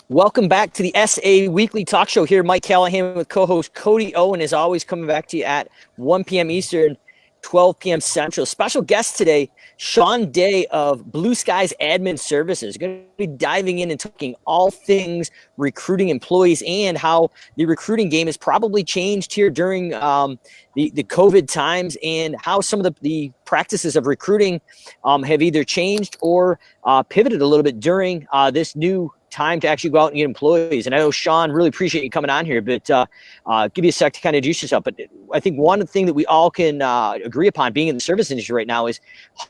Welcome back to the SA Weekly Talk Show here. Mike Callahan with co-host Cody Owen, as always, coming back to you at 1 p.m. Eastern, 12 p.m. Central. Special guest today, Shawn Day of Blue Skies Admin Services. Going to be diving in and talking all things recruiting employees and how the recruiting game has probably changed here during the COVID times, and how some of the practices of recruiting have either changed or pivoted a little bit during this new time to actually go out and get employees. And I know, Shawn, really appreciate you coming on here, but give you a sec to kind of introduce yourself. But I think one thing that we all can agree upon, being in the service industry right now, is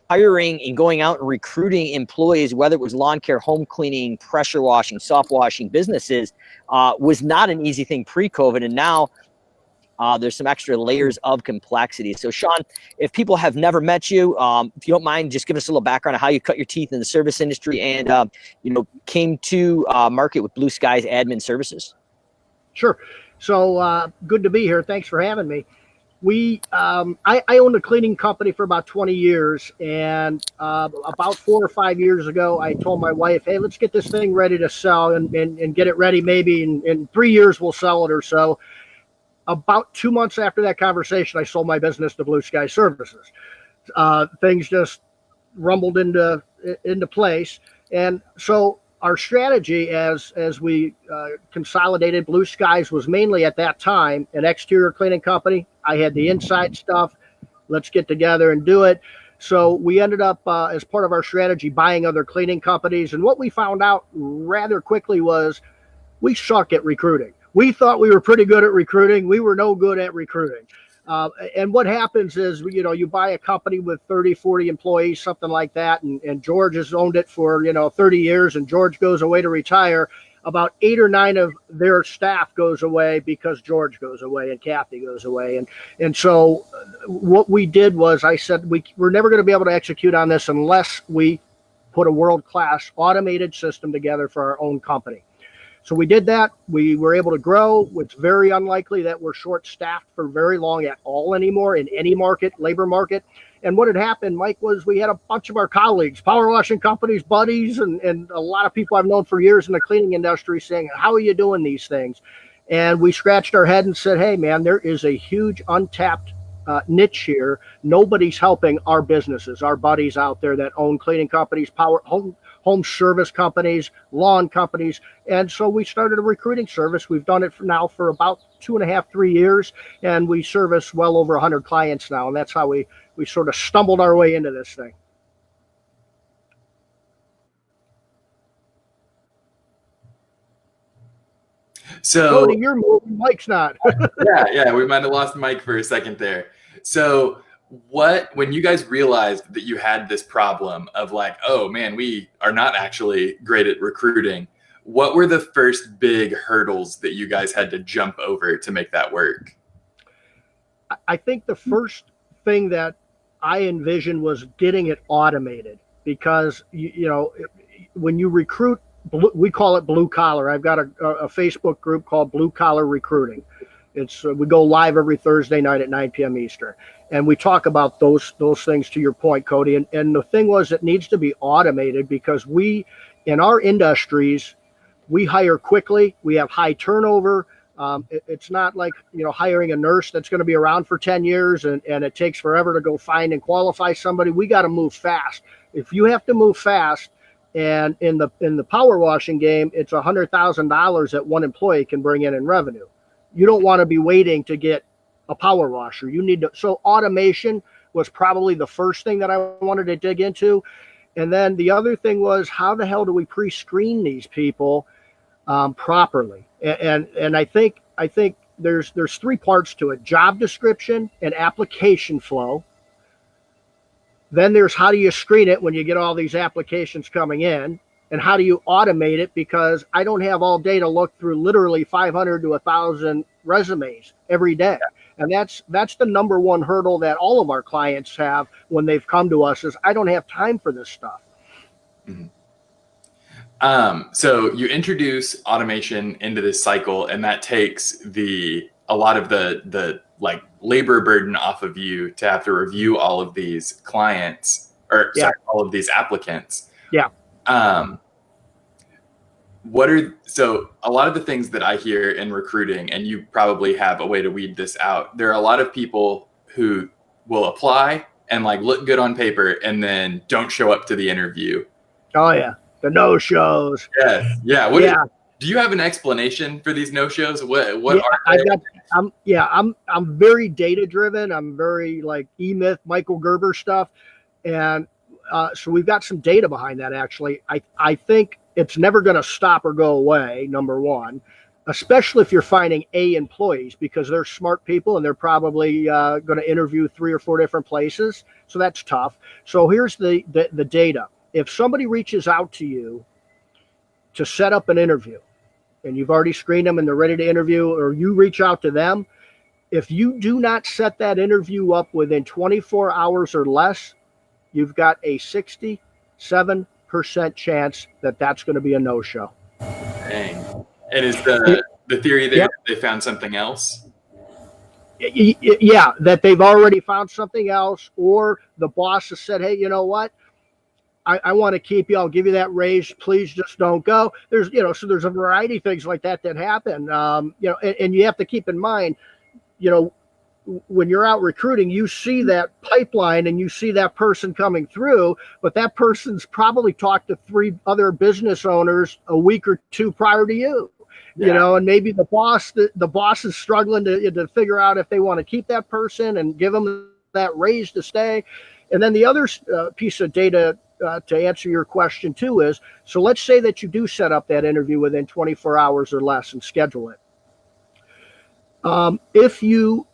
hiring and going out and recruiting employees, whether it was lawn care, home cleaning, pressure washing, soft washing businesses, was not an easy thing pre-COVID. And now there's some extra layers of complexity. So, Shawn, if people have never met you, if you don't mind, just give us a little background on how you cut your teeth in the service industry and, came to market with Blue Skies Admin Services. Sure. So good to be here. Thanks for having me. I owned a cleaning company for about 20 years. And about 4 or 5 years ago, I told my wife, hey, let's get this thing ready to sell and get it ready. Maybe in 3 years we'll sell it or so. About 2 months after that conversation, I sold my business to Blue Sky Services. Things just rumbled into place. And so our strategy as we consolidated, Blue Skies was mainly at that time an exterior cleaning company. I had the inside stuff. Let's get together and do it. So we ended up, as part of our strategy, buying other cleaning companies. And what we found out rather quickly was we suck at recruiting. We thought we were pretty good at recruiting. We were no good at recruiting. And what happens is, you buy a company with 30, 40 employees, something like that. And George has owned it for, 30 years, and George goes away to retire. About 8 or 9 of their staff goes away because George goes away and Kathy goes away. And so what we did was, I said, we're never going to be able to execute on this unless we put a world-class automated system together for our own company. So we did that. We were able to grow. It's very unlikely that we're short-staffed for very long at all anymore in any market, labor market. And what had happened, Mike, was we had a bunch of our colleagues, power washing companies, buddies, and a lot of people I've known for years in the cleaning industry saying, how are you doing these things? And we scratched our head and said, hey, man, there is a huge untapped niche here. Nobody's helping our businesses, our buddies out there that own cleaning companies, home service companies, lawn companies. And so we started a recruiting service. We've done it now for about 2.5, 3 years, and we service well over 100 clients now. And that's how we sort of stumbled our way into this thing. So Cody, you're moving, Mike's not. yeah, we might have lost Mike for a second there. So when you guys realized that you had this problem of like, oh man, we are not actually great at recruiting, what were the first big hurdles that you guys had to jump over to make that work? I think the first thing that I envisioned was getting it automated, because when you recruit, we call it blue collar. I've got a Facebook group called Blue Collar Recruiting. We go live every Thursday night at 9 p.m. Eastern, and we talk about those things, to your point, Cody. And the thing was, it needs to be automated because in our industries, we hire quickly. We have high turnover. It's not like hiring a nurse that's going to be around for 10 years and it takes forever to go find and qualify somebody. We got to move fast. If you have to move fast, and in the power washing game, it's $100,000 that one employee can bring in revenue. You don't want to be waiting to get a power washer. So automation was probably the first thing that I wanted to dig into. And then the other thing was, how the hell do we pre-screen these people properly? And I think there's 3 parts to it: job description and application flow. Then there's how do you screen it when you get all these applications coming in, and how do you automate it? Because I don't have all day to look through literally 500 to 1,000 resumes every day. And that's the number one hurdle that all of our clients have when they've come to us, is I don't have time for this stuff. Mm-hmm. So you introduce automation into this cycle, and that takes a lot of the like labor burden off of you to have to review all of these clients, all of these applicants. Yeah. so a lot of the things that I hear in recruiting, and you probably have a way to weed this out. There are a lot of people who will apply and like look good on paper and then don't show up to the interview. Oh yeah. The no shows. Yes. Yeah. Do you have an explanation for these no shows? What are they? I'm very data driven. I'm very like E-Myth, Michael Gerber stuff. And so we've got some data behind that actually. I think it's never going to stop or go away, number one, especially if you're finding A employees, because they're smart people and they're probably going to interview 3 or 4 different places. So that's tough. So here's the data. If somebody reaches out to you to set up an interview and you've already screened them and they're ready to interview, or you reach out to them, if you do not set that interview up within 24 hours or less, you've got a 67% chance that that's going to be a no-show. Dang. And is the theory that they found something else? Yeah, that they've already found something else, or the boss has said, hey, you know what? I want to keep you. I'll give you that raise. Please just don't go. There's, so there's a variety of things like that happen. And you have to keep in mind, when you're out recruiting, you see that pipeline and you see that person coming through, but that person's probably talked to 3 other business owners a week or 2 prior to you. And maybe the boss is struggling to figure out if they want to keep that person and give them that raise to stay. And then the other piece of data to answer your question too is, so let's say that you do set up that interview within 24 hours or less and schedule it. If you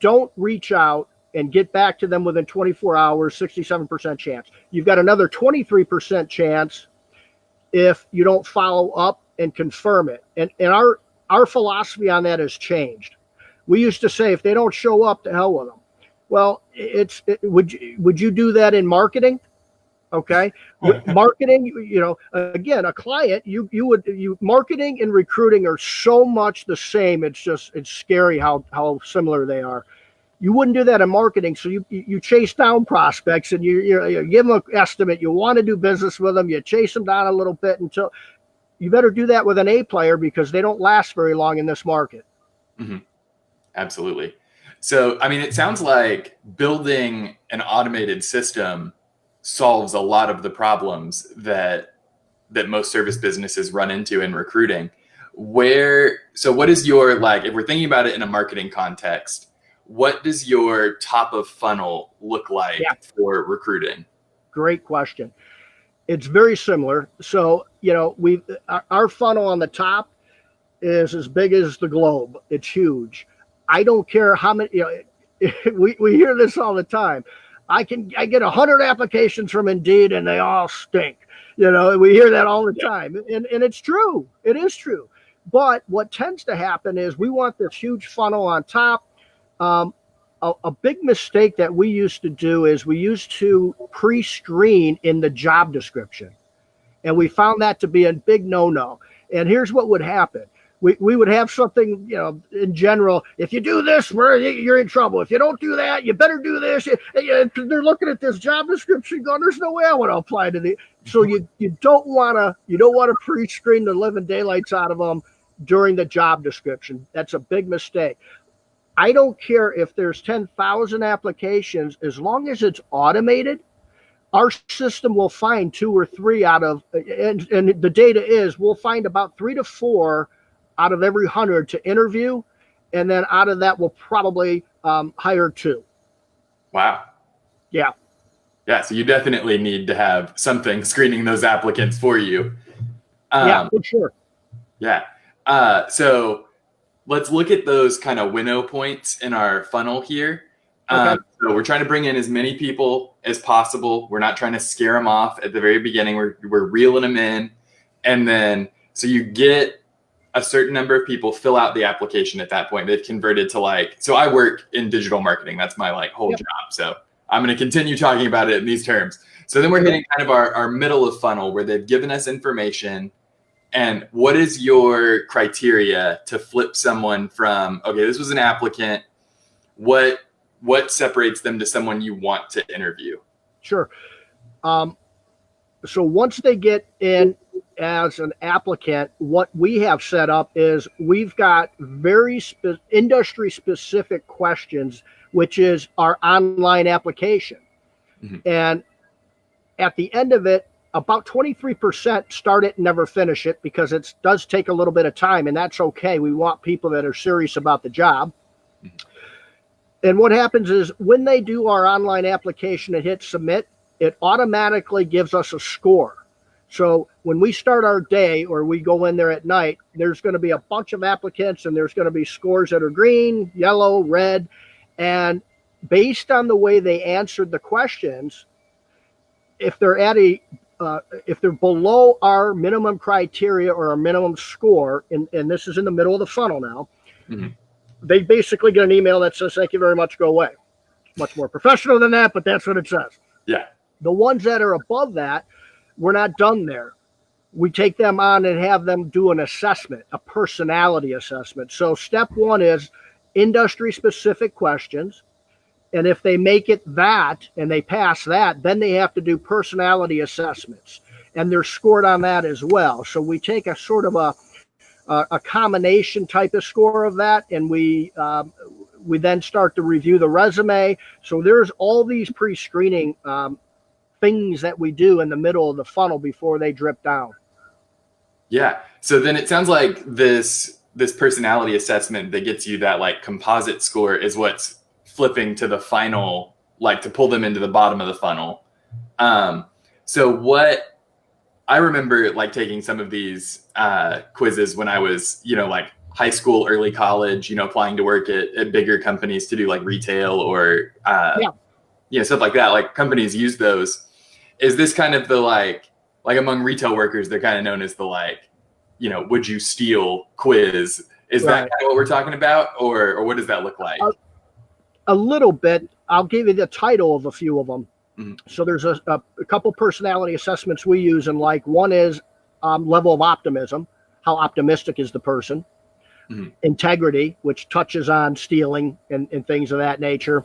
don't reach out and get back to them within 24 hours, 67% chance. You've got another 23% chance if you don't follow up and confirm it. And our philosophy on that has changed. We used to say, if they don't show up, to hell with them. Well, would you do that in marketing? Okay. Marketing, again, a client, marketing and recruiting are so much the same. It's scary how similar they are. You wouldn't do that in marketing. So you chase down prospects and you give them an estimate. You want to do business with them. You chase them down a little bit until you better do that with an A player, because they don't last very long in this market. Mm-hmm. Absolutely. So, I mean, it sounds like building an automated system solves a lot of the problems that most service businesses run into in recruiting. So what is your, like, if we're thinking about it in a marketing context, what does your top of funnel look like for recruiting? Great question. It's very similar. So, our funnel on the top is as big as the globe. It's huge. I don't care how many, we hear this all the time. I get 100 applications from Indeed and they all stink. We hear that all the time. And it's true. It is true. But what tends to happen is we want this huge funnel on top. A big mistake that we used to do is we used to pre-screen in the job description. And we found that to be a big no-no. And here's what would happen. We would have something, in general, if you do this, you're in trouble. If you don't do that, you better do this. They're looking at this job description going, there's no way I want to apply to the. So you don't want to pre-screen the living daylights out of them during the job description. That's a big mistake. I don't care if there's 10,000 applications, as long as it's automated, our system will find 2 or 3 out of, and the data is, we'll find about 3 to 4 out of every 100 to interview. And then out of that, we'll probably hire 2. Wow. Yeah. Yeah. So you definitely need to have something screening those applicants for you. Yeah, for sure. Yeah. So let's look at those kind of winnow points in our funnel here. Okay. So we're trying to bring in as many people as possible. We're not trying to scare them off at the very beginning. We're reeling them in. And then, so you get a certain number of people fill out the application at that point. They've converted to so I work in digital marketing. That's my whole job. So I'm going to continue talking about it in these terms. So then we're hitting kind of our middle of funnel where they've given us information. And what is your criteria to flip someone from, okay, this was an applicant. What separates them to someone you want to interview? Sure. So once they get in as an applicant, what we have set up is we've got very industry specific questions, which is our online application. Mm-hmm. And at the end of it, about 23% start it and never finish it because it does take a little bit of time, and that's okay. We want people that are serious about the job. Mm-hmm. And what happens is when they do our online application and hit submit, it automatically gives us a score. So when we start our day or we go in there at night, there's going to be a bunch of applicants and there's going to be scores that are green, yellow, red. And based on the way they answered the questions, if they're if they're below our minimum criteria or our minimum score, and this is in the middle of the funnel now, mm-hmm. they basically get an email that says, thank you very much, go away. Much more professional than that, but that's what it says. Yeah. The ones that are above that, we're not done there. We take them on and have them do an assessment, a personality assessment. So step one is industry specific questions. And if they make it that and they pass that, then they have to do personality assessments. And they're scored on that as well. So we take a sort of a combination type of score of that, and we then start to review the resume. So there's all these pre-screening things that we do in the middle of the funnel before they drip down. Yeah. So then it sounds like this personality assessment that gets you that like composite score is what's flipping to the final, like to pull them into the bottom of the funnel. So what I remember like taking some of these quizzes when I was, like high school, early college, applying to work at bigger companies to do like retail or, stuff like that. Like companies use those. Is this kind of the like among retail workers, they're kind of known as the would you steal quiz? Is that kind of what we're talking about, or what does that look like? A little bit. I'll give you the title of a few of them. Mm-hmm. So there's a couple personality assessments we use, and one is level of optimism. How optimistic is the person? Mm-hmm. Integrity, which touches on stealing and things of that nature.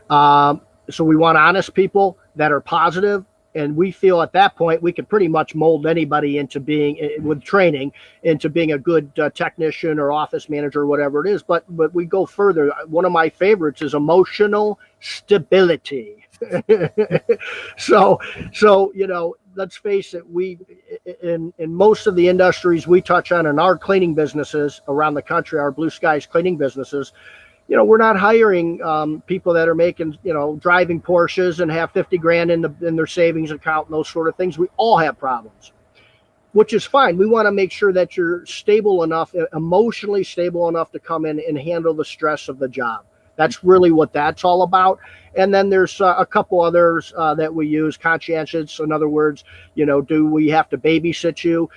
So we want honest people that are positive. And we feel at that point, we could pretty much mold anybody into being, with training, into being a good technician or office manager or whatever it is. But we go further. One of my favorites is emotional stability. So let's face it, we in most of the industries we touch on in our cleaning businesses around the country, our Blue Skies cleaning businesses, we're not hiring people that are making, driving Porsches and have 50 grand in their savings account and those sort of things. We all have problems, which is fine. We want to make sure that you're stable enough, emotionally stable enough to come in and handle the stress of the job. That's really what that's all about. And then there's a couple others that we use. Conscientious, in other words, do we have to babysit you?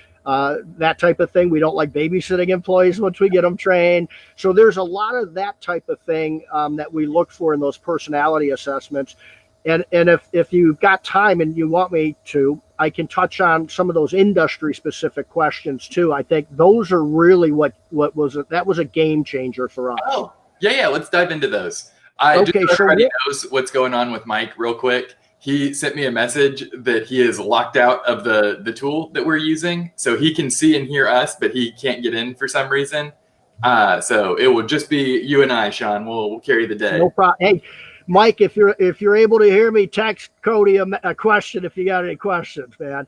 That type of thing. We don't like babysitting employees once we get them trained. So there's a lot of that type of thing that we look for in those personality assessments. And if you've got time and you want me to, I can touch on some of those industry specific questions too. I think those are really what was a game changer for us. Oh, yeah. Let's dive into those. Everybody knows what's going on with Mike real quick. He sent me a message that he is locked out of the tool that we're using. So he can see and hear us, but he can't get in for some reason. So it will just be you and I, Shawn. We'll carry the day. No problem. Hey, Mike, if you're able to hear me, text Cody a question if you got any questions, man.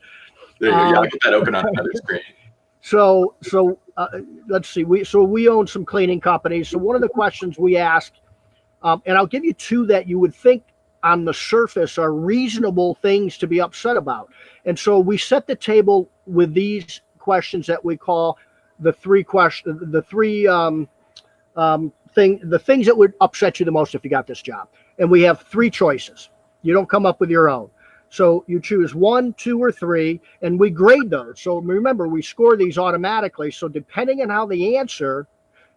There you go. Yeah, I'll get that open on another screen. So let's see. We own some cleaning companies. So one of the questions we ask, and I'll give you two that you would think on the surface are reasonable things to be upset about. And so we set the table with these questions that we call the things that would upset you the most if you got this job. And we have three choices. You don't come up with your own. So you choose 1, 2, or 3, and we grade those. So remember, we score these automatically. So depending on how they answer,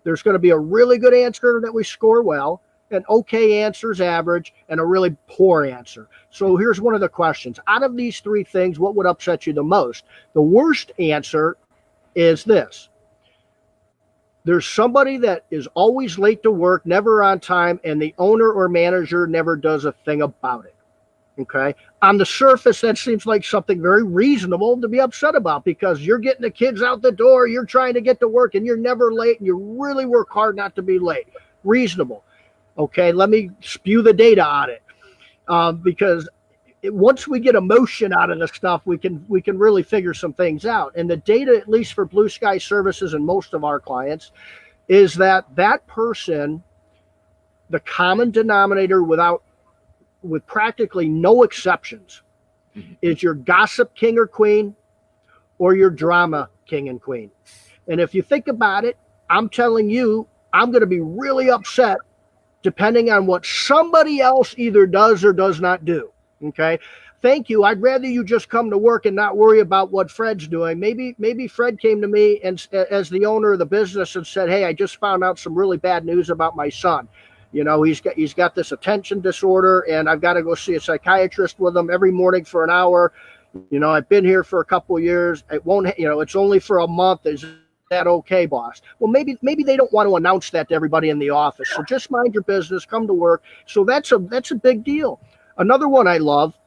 there's going to be a really good answer that we score well, an okay answer is average, and a really poor answer. So here's one of the questions. Out of these three things, what would upset you the most? The worst answer is this. There's somebody that is always late to work, never on time, and the owner or manager never does a thing about it. Okay. On the surface, that seems like something very reasonable to be upset about, because you're getting the kids out the door, you're trying to get to work, and you're never late, and you really work hard not to be late. Reasonable. Okay. Let me spew the data on it, because once we get emotion out of the stuff, we can really figure some things out. And the data, at least for Blue Sky Services and most of our clients, is that person, the common denominator with practically no exceptions, is your gossip king or queen or your drama king and queen. And if you think about it, I'm telling you, I'm going to be really upset depending on what somebody else either does or does not do. Okay. Thank you. I'd rather you just come to work and not worry about what Fred's doing. Maybe Fred came to me and, as the owner of the business, and said, hey, I just found out some really bad news about my son. You know, he's got this attention disorder, and I've got to go see a psychiatrist with him every morning for an hour. You know, I've been here for a couple of years. It won't, you know, it's only for a month. Is that okay, boss? Well, maybe they don't want to announce that to everybody in the office. So just mind your business, come to work. So that's a big deal. Another one I love,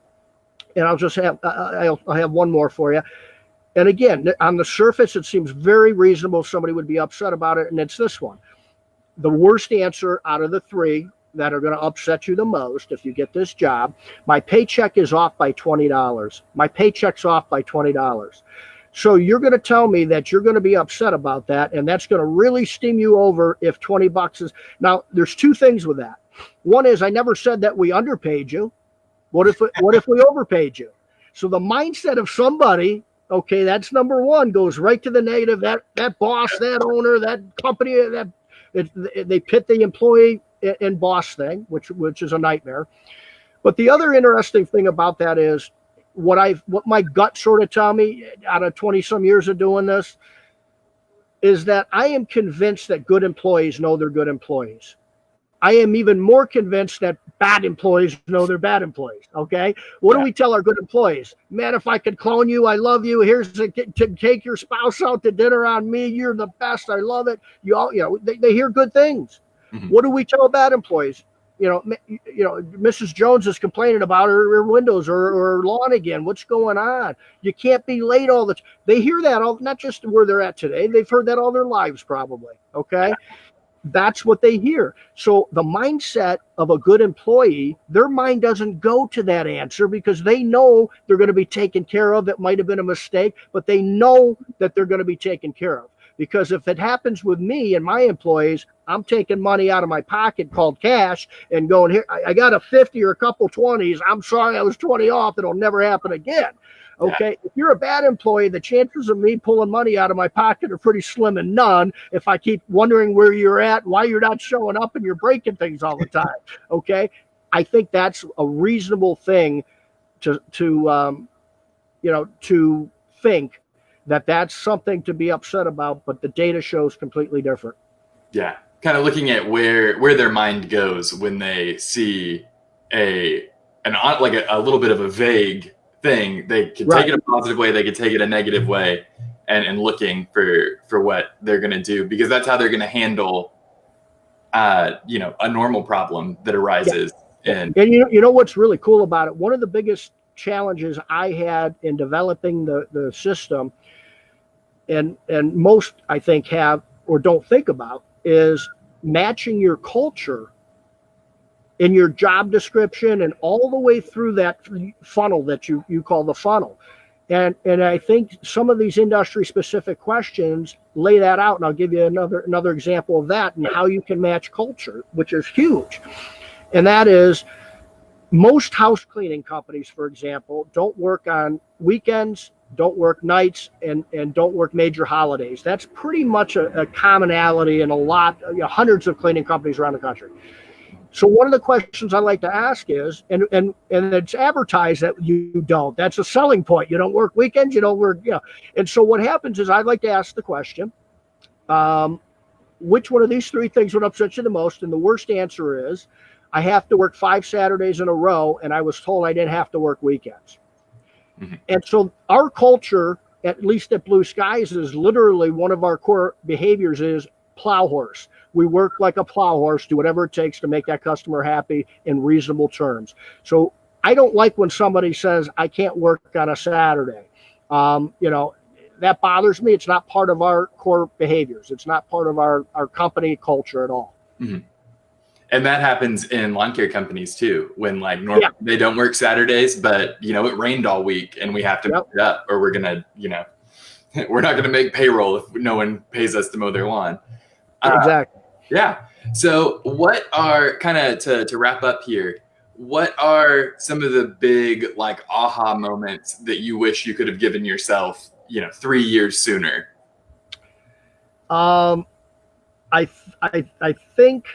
and I'll have one more for you. And again, on the surface, it seems very reasonable somebody would be upset about it, and it's this one. The worst answer out of the three that are going to upset you the most if you get this job: my paycheck is off by $20. My paycheck's off by $20. So you're going to tell me that you're going to be upset about that, and that's going to really steam you over if $20 is. Now, there's two things with that. One is, I never said that we underpaid you. What if we overpaid you? So the mindset of somebody, okay, that's number one, goes right to the negative. That boss, that owner, that company, they pit the employee and boss thing, which is a nightmare. But the other interesting thing about that is what my gut sort of tell me out of 20 some years of doing this is that I am convinced that good employees know they're good employees. I am even more convinced that bad employees know they're bad employees. Okay. What do we tell our good employees? Man, if I could clone you, I love you. Here's to take your spouse out to dinner on me. You're the best. I love it. They hear good things. Mm-hmm. What do we tell bad employees? Mrs. Jones is complaining about her windows or her lawn again. What's going on? You can't be late all the time. They hear that not just where they're at today. They've heard that all their lives probably. Okay. That's what they hear. So the mindset of a good employee, their mind doesn't go to that answer because they know they're going to be taken care of. It might have been a mistake, but they know that they're going to be taken care of. Because if it happens with me and my employees, I'm taking money out of my pocket called cash and going, here, I got a 50 or a couple 20s. I'm sorry I was 20 off. It'll never happen again. Okay. Yeah. If you're a bad employee, the chances of me pulling money out of my pocket are pretty slim and none. If I keep wondering where you're at, why you're not showing up and you're breaking things all the time. Okay. I think that's a reasonable thing to think that that's something to be upset about, but the data shows completely different. Yeah. Kind of looking at where their mind goes when they see a little bit of a vague thing. They can take it a positive way, they can take it a negative way, and looking for what they're going to do, because that's how they're going to handle a normal problem that arises. Yeah. And you know what's really cool about it? One of the biggest challenges I had in developing the system, and most I think have or don't think about, is matching your culture in your job description and all the way through that funnel that you call the funnel. And I think some of these industry specific questions lay that out. And I'll give you another example of that and how you can match culture, which is huge. And that is, most house cleaning companies, for example, don't work on weekends, don't work nights, and don't work major holidays. That's pretty much a commonality in a lot, hundreds of cleaning companies around the country. So one of the questions I like to ask is, and it's advertised that you don't. That's a selling point. You don't work weekends. You don't work, And so what happens is, I'd like to ask the question, which one of these three things would upset you the most? And the worst answer is, I have to work 5 Saturdays in a row, and I was told I didn't have to work weekends. Mm-hmm. And so our culture, at least at Blue Skies, is literally one of our core behaviors is plow horse. We work like a plow horse, do whatever it takes to make that customer happy in reasonable terms. So I don't like when somebody says I can't work on a Saturday. That bothers me. It's not part of our core behaviors. It's not part of our company culture at all. Mm-hmm. And that happens in lawn care companies too, when like they don't work Saturdays, but it rained all week and we have to mow it up, or we're gonna, we're not gonna make payroll if no one pays us to mow their lawn. Exactly. Yeah. So what are kind of to wrap up here? What are some of the big like aha moments that you wish you could have given yourself, 3 years sooner? I think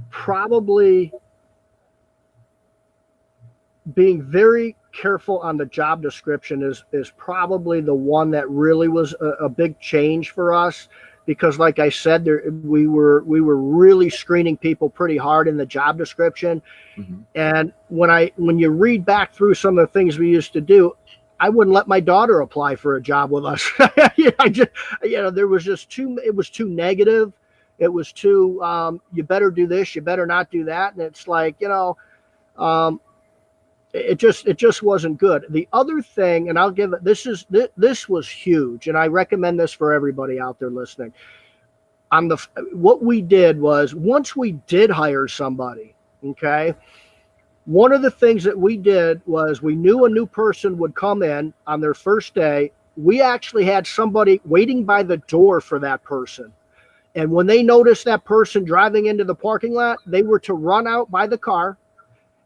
probably being very careful on the job description is probably the one that really was a big change for us, because like I said, we were really screening people pretty hard in the job description. Mm-hmm. And when you read back through some of the things we used to do, I wouldn't let my daughter apply for a job with us. There was just it was too negative. It was too, you better do this, you better not do that. And it's like, it just wasn't good. The other thing, and I'll give it, this was huge, and I recommend this for everybody out there listening. What we did was, once we did hire somebody, okay, one of the things that we did was, we knew a new person would come in on their first day. We actually had somebody waiting by the door for that person. And when they noticed that person driving into the parking lot, they were to run out by the car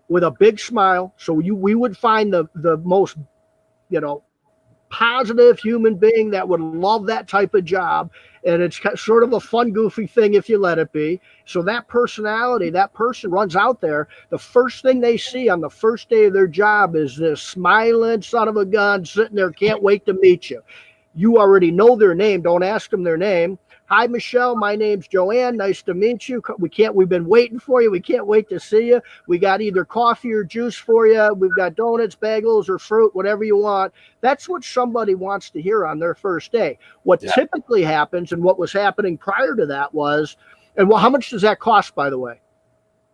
with a big smile. So we would find the most, positive human being that would love that type of job. And it's sort of a fun, goofy thing if you let it be. So that personality, that person runs out there. The first thing they see on the first day of their job is this smiling son of a gun sitting there, can't wait to meet you. You already know their name. Don't ask them their name. Hi, Michelle. My name's Joanne. Nice to meet you. We've been waiting for you. We can't wait to see you. We got either coffee or juice for you. We've got donuts, bagels, or fruit, whatever you want. That's what somebody wants to hear on their first day. What typically happens, and what was happening prior to that was, how much does that cost, by the way?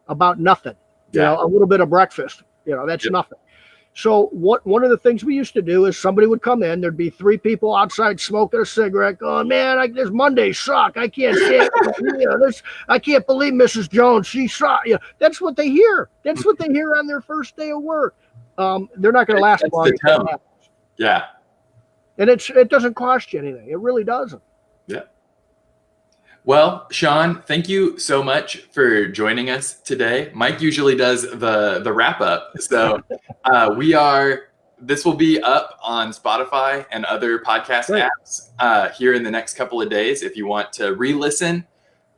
About nothing. A little bit of breakfast. That's nothing. So one of the things we used to do is, somebody would come in, there'd be 3 people outside smoking a cigarette going, man, this Monday suck. I can't stand this. I can't believe Mrs. Jones, she sucked. That's what they hear. That's what they hear on their first day of work. They're not going to last long. Yeah. And it doesn't cost you anything. It really doesn't. Yeah. Well, Shawn, thank you so much for joining us today. Mike usually does the wrap up. So this will be up on Spotify and other podcast apps here in the next couple of days if you want to re-listen,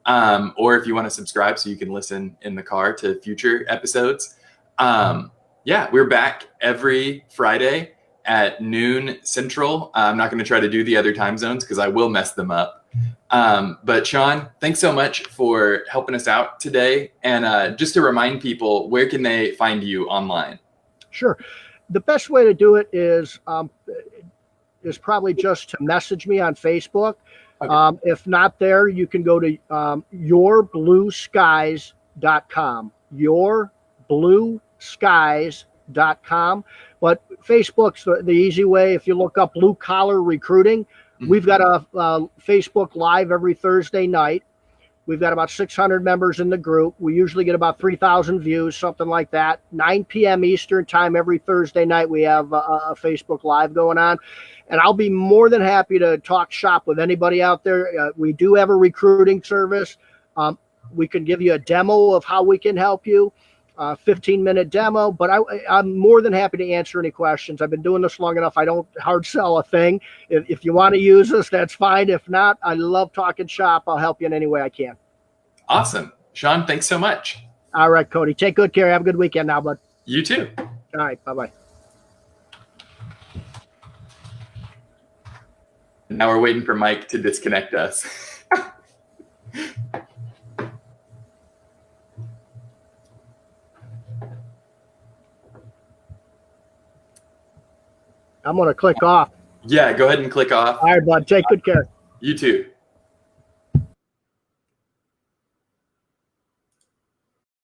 or if you want to subscribe so you can listen in the car to future episodes. We're back every Friday at noon Central. I'm not going to try to do the other time zones because I will mess them up. But Shawn, thanks so much for helping us out today. And just to remind people, where can they find you online? Sure. The best way to do it is probably just to message me on Facebook. Okay. If not there, you can go to yourblueskies.com. Yourblueskies.com. But Facebook's the easy way. If you look up Blue Collar Recruiting, we've got a Facebook Live every Thursday night. We've got about 600 members in the group. We usually get about 3,000 views, something like that. 9 p.m. Eastern time every Thursday night, we have a Facebook Live going on. And I'll be more than happy to talk shop with anybody out there. We do have a recruiting service. We can give you a demo of how we can help you. 15-minute demo, but I'm more than happy to answer any questions. I've been doing this long enough. I don't hard sell a thing. If you want to use us, that's fine. If not, I love talking shop. I'll help you in any way I can. Awesome. Shawn, thanks so much. All right, Cody. Take good care. Have a good weekend now, bud. You too. All right. Bye-bye. Now we're waiting for Mike to disconnect us. I'm going to click off. Yeah, go ahead and click off. All right, bud. Take good care. You too.